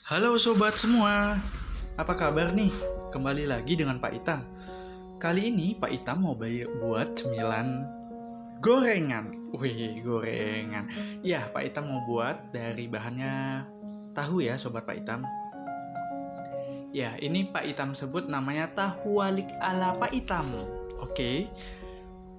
Halo sobat semua, apa kabar nih? Kembali lagi dengan Pak Itam. Kali ini Pak Itam mau buat cemilan gorengan. Wih, gorengan. Ya, Pak Itam mau buat dari bahannya tahu ya sobat Pak Itam. Ya, ini Pak Itam sebut namanya tahu walik ala Pak Itam. Oke.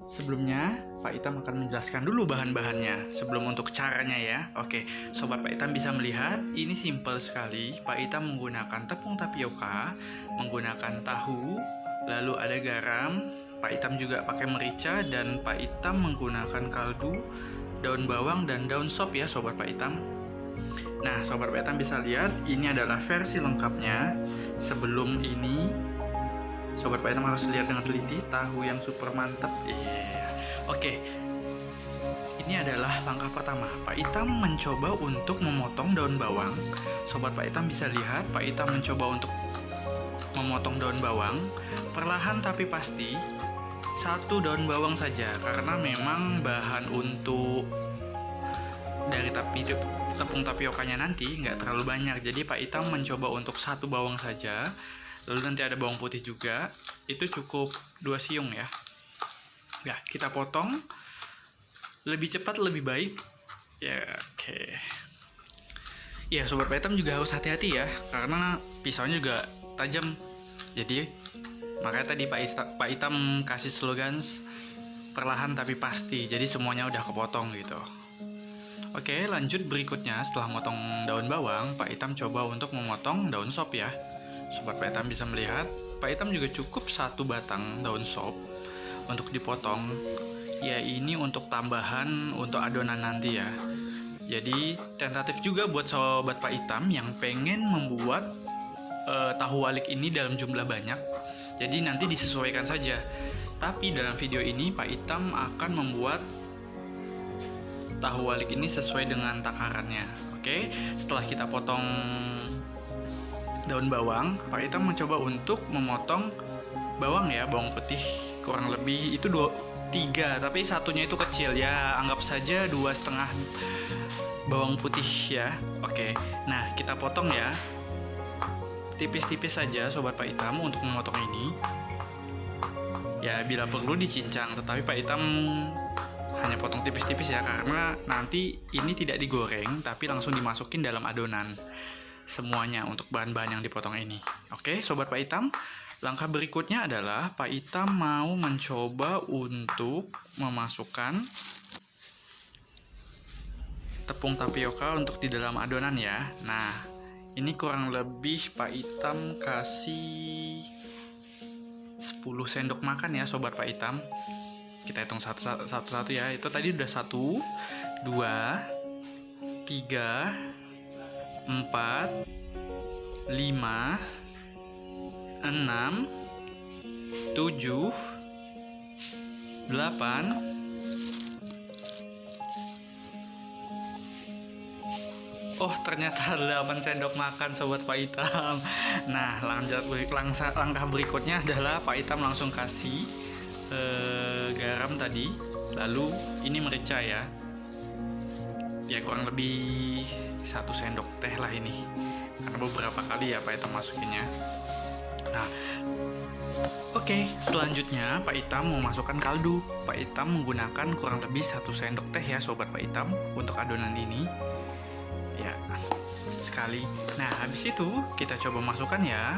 Sebelumnya, Pak Itam akan menjelaskan dulu bahan-bahannya sebelum untuk caranya ya. Oke, Sobat Pak Itam bisa melihat, ini simple sekali. Pak Itam menggunakan tepung tapioka, menggunakan tahu, lalu ada garam. Pak Itam juga pakai merica dan Pak Itam menggunakan kaldu, daun bawang, dan daun sop ya Sobat Pak Itam. Nah, Sobat Pak Itam bisa lihat, ini adalah versi lengkapnya. Sebelum ini Sobat Pak Itam harus lihat dengan teliti tahu yang super mantap. Oke. Ini adalah langkah pertama. Pak Itam mencoba untuk memotong daun bawang. Sobat Pak Itam bisa lihat, Pak Itam mencoba untuk memotong daun bawang. Perlahan tapi pasti, satu daun bawang saja. Karena memang bahan untuk dari tepung tapiokanya nanti nggak terlalu banyak. Jadi Pak Itam mencoba untuk satu bawang saja. Lalu nanti ada bawang putih juga. Itu cukup 2 siung ya. Ya, kita potong. Lebih cepat lebih baik. Ya, oke. Ya, Sobat Pak Itam juga harus hati-hati ya. Karena pisaunya juga tajam. Jadi, makanya tadi Pak Itam kasih slogan perlahan tapi pasti. Jadi semuanya udah kepotong gitu. Oke, lanjut berikutnya. Setelah motong daun bawang, Pak Itam coba untuk memotong daun sop ya. Sobat Pak Itam bisa melihat, Pak Itam juga cukup 1 batang daun sop untuk dipotong. Ya, ini untuk tambahan untuk adonan nanti ya. Jadi tentatif juga buat sobat Pak Itam yang pengen membuat tahu walik ini dalam jumlah banyak. Jadi nanti disesuaikan saja. Tapi dalam video ini Pak Itam akan membuat tahu walik ini sesuai dengan takarannya. Oke, setelah kita potong daun bawang, Pak Itam mencoba untuk memotong bawang ya, bawang putih kurang lebih itu 3, tapi satunya itu kecil ya, anggap saja 2,5 bawang putih ya. Oke, nah kita potong ya, tipis-tipis saja Sobat Pak Itam untuk memotong ini. Ya, bila perlu dicincang, tetapi Pak Itam hanya potong tipis-tipis ya, karena nanti ini tidak digoreng, tapi langsung dimasukin dalam adonan semuanya untuk bahan-bahan yang dipotong ini. Oke, Sobat Pak Itam, langkah berikutnya adalah Pak Itam mau mencoba untuk memasukkan tepung tapioka untuk di dalam adonan ya. Nah, ini kurang lebih Pak Itam kasih 10 sendok makan ya Sobat Pak Itam. Kita hitung satu-satu ya. Itu tadi udah 1, 2, 3, 4, 5, 6, 7, 8, 8 sendok makan Sobat Pak Itam. Nah, langkah berikutnya adalah Pak Itam langsung kasih garam tadi. Lalu ini merica ya. Ya, kurang lebih 1 sendok teh lah ini, karena beberapa kali ya Pak Itam masukinnya. Nah, oke, selanjutnya Pak Itam mau masukkan kaldu. Pak Itam menggunakan kurang lebih 1 sendok teh ya Sobat Pak Itam untuk adonan ini. Ya, sekali. Nah, habis itu kita coba masukkan ya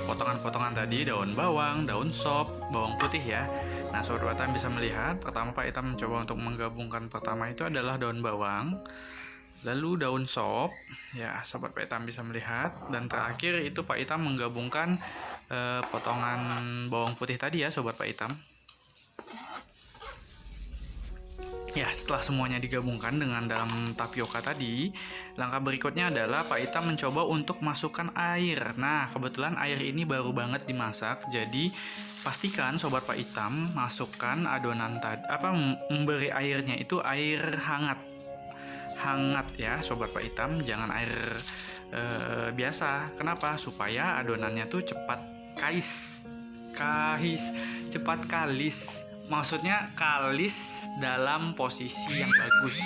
potongan-potongan tadi, daun bawang, daun sop, bawang putih ya. Nah, Sobat Pak Itam bisa melihat, pertama Pak Itam mencoba untuk menggabungkan, pertama itu adalah daun bawang, lalu daun sop ya, Sobat Pak Itam bisa melihat, dan terakhir itu Pak Itam menggabungkan potongan bawang putih tadi ya Sobat Pak Itam. Ya, setelah semuanya digabungkan dengan dalam tapioka tadi, langkah berikutnya adalah Pak Itam mencoba untuk masukkan air. Nah, kebetulan air ini baru banget dimasak, jadi pastikan Sobat Pak Itam masukkan adonan tadi, memberi airnya itu air hangat. Hangat ya Sobat Pak Itam, jangan air biasa. Kenapa? Supaya adonannya tuh cepat cepat kalis. Maksudnya kalis dalam posisi yang bagus.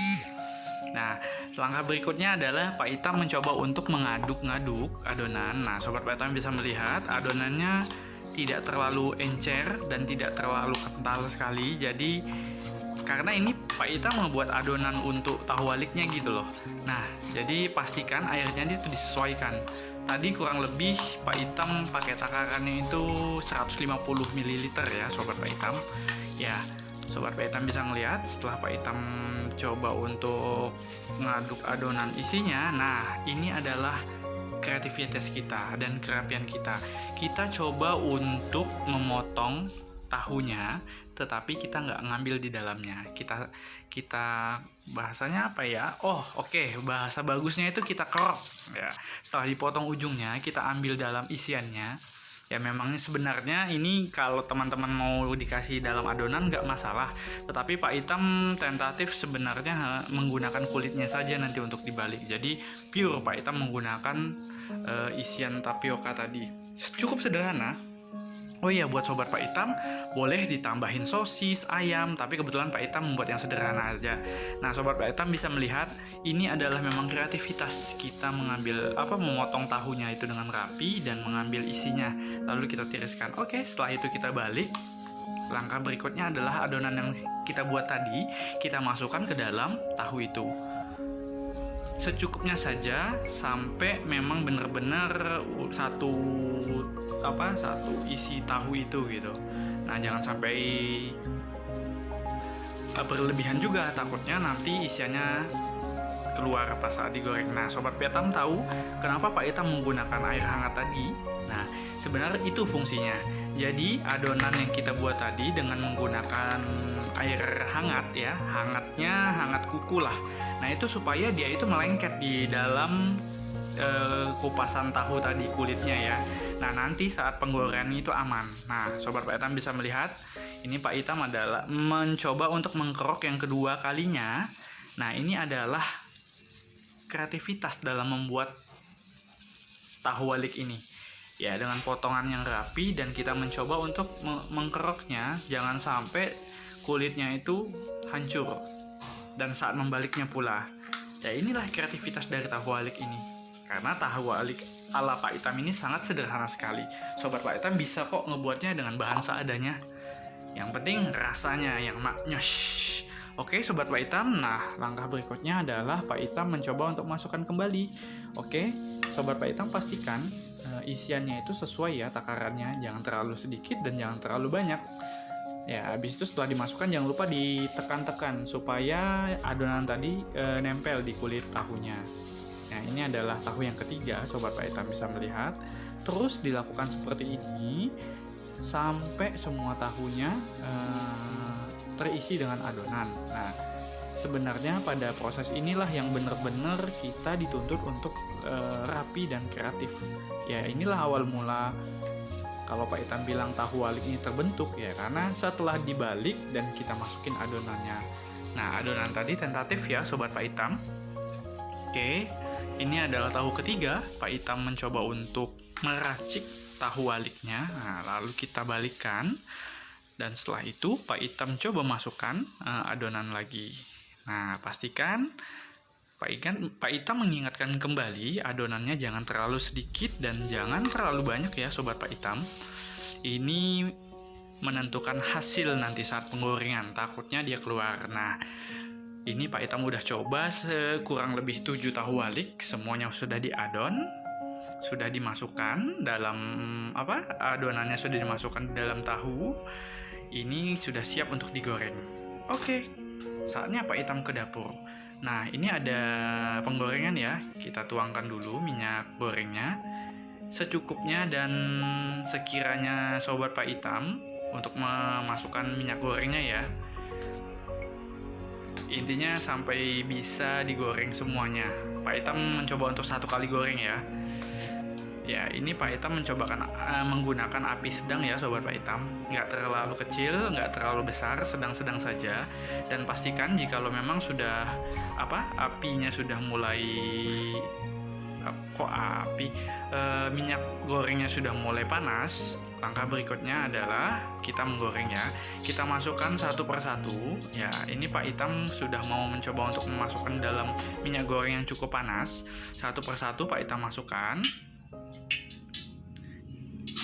Nah, langkah berikutnya adalah Pak Itam mencoba untuk mengaduk-ngaduk adonan. Nah, Sobat Pak Itam bisa melihat adonannya tidak terlalu encer dan tidak terlalu kental sekali. Jadi, karena ini Pak Itam membuat adonan untuk tahu waliknya gitu loh. Nah, jadi pastikan airnya itu disesuaikan. Tadi kurang lebih Pak Itam pakai takarannya itu 150 ml ya, Sobat Pak Itam. Ya, Sobat Pak Itam bisa ngelihat setelah Pak Itam coba untuk ngaduk adonan isinya. Nah, ini adalah kreativitas kita dan kerapian kita. Kita coba untuk memotong tahunya, tetapi kita nggak ngambil di dalamnya. Kita bahasanya apa ya? Bahasa bagusnya itu kita kerok ya. Setelah dipotong ujungnya, kita ambil dalam isiannya. Ya memangnya sebenarnya ini kalau teman-teman mau dikasih dalam adonan nggak masalah, tetapi Pak Itam tentatif sebenarnya menggunakan kulitnya saja nanti untuk dibalik. Jadi pure Pak Itam menggunakan isian tapioka tadi. Cukup sederhana. Oh iya, buat Sobat Pak Itam boleh ditambahin sosis, ayam, tapi kebetulan Pak Itam membuat yang sederhana aja. Nah, Sobat Pak Itam bisa melihat ini adalah memang kreativitas kita memotong tahunya itu dengan rapi dan mengambil isinya, lalu kita tiriskan. Oke, setelah itu kita balik. Langkah berikutnya adalah adonan yang kita buat tadi kita masukkan ke dalam tahu itu. Secukupnya saja sampai memang benar-benar satu isi tahu itu gitu. Nah, jangan sampai berlebihan juga, takutnya nanti isiannya keluar pas saat digoreng. Nah, Sobat Pak Itam tahu kenapa Pak Itam menggunakan air hangat tadi? Nah, sebenarnya itu fungsinya. Jadi adonan yang kita buat tadi dengan menggunakan air hangat ya, hangat kuku lah. Nah, itu supaya dia itu melengket di dalam kupasan tahu tadi, kulitnya ya. Nah, nanti saat penggorengan itu aman. Nah, Sobat Pak Itam bisa melihat ini Pak Itam adalah mencoba untuk mengkerok yang kedua kalinya. Nah, ini adalah kreativitas dalam membuat tahu walik ini. Ya, dengan potongan yang rapi dan kita mencoba untuk mengkeroknya jangan sampai kulitnya itu hancur. Dan saat membaliknya pula. Ya, inilah kreativitas dari tahu walik ini. Karena tahu walik ala Pak Itam ini sangat sederhana sekali. Sobat Pak Itam bisa kok ngebuatnya dengan bahan seadanya. Yang penting rasanya yang maknyos. Oke, Sobat Pak Itam. Nah, langkah berikutnya adalah Pak Itam mencoba untuk masukkan kembali. Oke, Sobat Pak Itam pastikan isiannya itu sesuai ya takarannya. Jangan terlalu sedikit dan jangan terlalu banyak. Ya, habis itu setelah dimasukkan jangan lupa ditekan-tekan supaya adonan tadi nempel di kulit tahunya. Nah, ini adalah tahu yang ketiga, Sobat Pak Itam bisa melihat. Terus dilakukan seperti ini sampai semua tahunya terisi dengan adonan. Nah, sebenarnya pada proses inilah yang benar-benar kita dituntut untuk rapi dan kreatif. Ya, inilah awal mula kalau Pak Itam bilang tahu walik ini terbentuk ya, karena setelah dibalik dan kita masukin adonannya. Nah, adonan tadi tentatif ya Sobat Pak Itam. Oke, ini adalah tahu ketiga. Pak Itam mencoba untuk meracik tahu waliknya. Nah, lalu kita balikkan. Dan setelah itu Pak Itam coba masukkan adonan lagi. Nah, pastikan Pak Itam mengingatkan kembali adonannya jangan terlalu sedikit dan jangan terlalu banyak ya Sobat Pak Itam. Ini menentukan hasil nanti saat penggorengan, takutnya dia keluar. Nah, ini Pak Itam udah coba kurang lebih 7 tahu walik, semuanya sudah diadon, sudah dimasukkan dalam adonannya sudah dimasukkan di dalam tahu. Ini sudah siap untuk digoreng. Oke, saatnya Pak Itam ke dapur. Nah, ini ada penggorengan ya. Kita tuangkan dulu minyak gorengnya secukupnya dan sekiranya Sobat Pak Itam untuk memasukkan minyak gorengnya ya. Intinya sampai bisa digoreng semuanya. Pak Itam mencoba untuk 1 kali goreng ya. Ya, ini Pak Itam mencobakan menggunakan api sedang ya Sobat Pak Itam. Nggak terlalu kecil, nggak terlalu besar, sedang-sedang saja. Dan pastikan jikalau memang sudah apinya sudah mulai minyak gorengnya sudah mulai panas, Langkah berikutnya adalah kita menggoreng ya. Kita masukkan satu persatu. Ya, ini Pak Itam sudah mau mencoba untuk memasukkan dalam minyak goreng yang cukup panas. Satu persatu Pak Itam masukkan.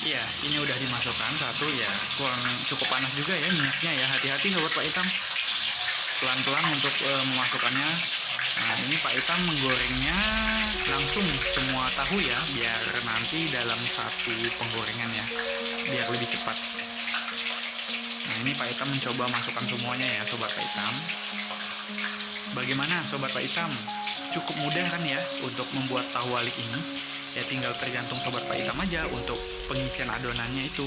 Iya, ini udah dimasukkan satu ya. Kurang cukup panas juga ya minyaknya ya. Hati-hati sobat Pak Itam. Pelan-pelan untuk memasukkannya. Nah, ini Pak Itam menggorengnya langsung semua tahu ya, biar nanti dalam satu penggorengan ya, biar lebih cepat. Nah, ini Pak Itam mencoba masukkan semuanya ya sobat Pak Itam. Bagaimana sobat Pak Itam? Cukup mudah kan ya untuk membuat tahu walik ini? Ya tinggal tergantung sobat Pak Itam aja untuk pengisian adonannya itu.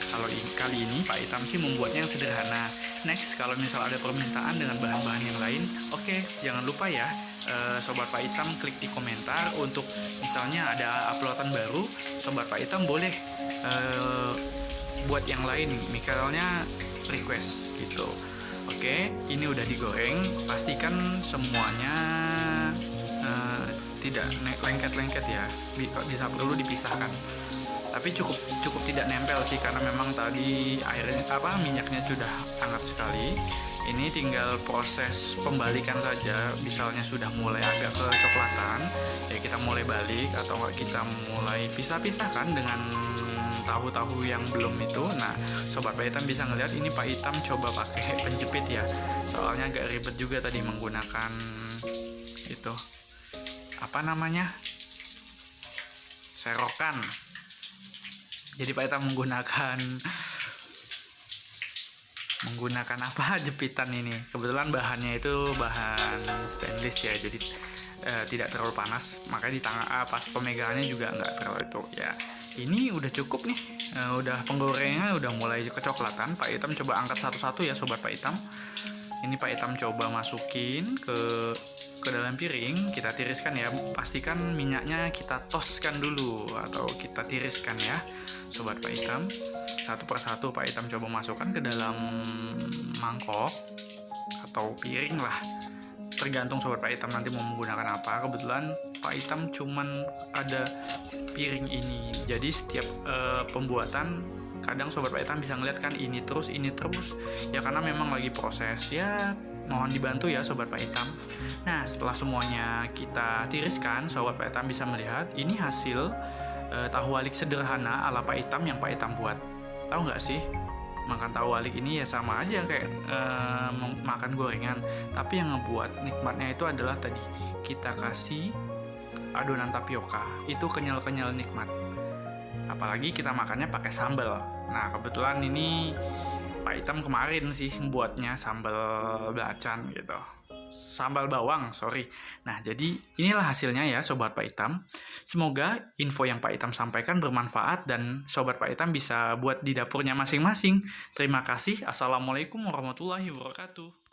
Kalau kali ini Pak Itam sih membuatnya yang sederhana. Next, kalau misal ada permintaan dengan bahan-bahan yang lain, oke, jangan lupa ya, sobat Pak Itam klik di komentar untuk misalnya ada uploadan baru, sobat Pak Itam boleh buat yang lain, misalnya request gitu. Oke, ini udah digoreng, pastikan semuanya tidak lengket-lengket ya, bisa perlu dipisahkan. Tapi cukup tidak nempel sih, karena memang tadi minyaknya sudah hangat sekali. Ini tinggal proses pembalikan saja. Misalnya sudah mulai agak kecoklatan, ya kita mulai balik, atau enggak kita mulai pisah-pisahkan dengan tahu-tahu yang belum itu. Nah, sobat Pak Itam bisa ngelihat ini Pak Itam coba pakai penjepit ya. Soalnya agak ribet juga tadi menggunakan itu. Apa namanya? Serokan. Jadi Pak Itam menggunakan apa jepitan ini. Kebetulan bahannya itu bahan stainless ya, jadi tidak terlalu panas. Makanya di tangan pas pemegangannya juga nggak terlalu itu ya. Ini udah cukup nih. Udah penggorengannya udah mulai kecoklatan. Pak Itam coba angkat satu-satu ya sobat Pak Itam. Ini Pak Itam coba masukin ke dalam piring, kita tiriskan ya. Pastikan minyaknya kita toskan dulu atau kita tiriskan ya sobat Pak Itam. Satu persatu Pak Itam coba masukkan ke dalam mangkok atau piring lah, tergantung sobat Pak Itam nanti mau menggunakan apa. Kebetulan Pak Itam cuman ada piring ini, jadi setiap pembuatan kadang sobat Pak Itam bisa ngeliat kan ini terus ya, karena memang lagi proses ya. Mohon dibantu ya sobat Pak Itam. Nah, setelah semuanya kita tiriskan, sobat Pak Itam bisa melihat ini hasil tahu walik sederhana ala Pak Itam yang Pak Itam buat. Tahu nggak sih, makan tahu walik ini ya sama aja kayak makan gorengan, tapi yang ngebuat nikmatnya itu adalah tadi kita kasih adonan tapioka, itu kenyal-kenyal nikmat. Apalagi kita makannya pakai sambal. Nah, kebetulan ini Pak Itam kemarin sih buatnya sambal belacan gitu. Sambal bawang, sorry. Nah, jadi inilah hasilnya ya sobat Pak Itam. Semoga info yang Pak Itam sampaikan bermanfaat dan sobat Pak Itam bisa buat di dapurnya masing-masing. Terima kasih. Assalamualaikum warahmatullahi wabarakatuh.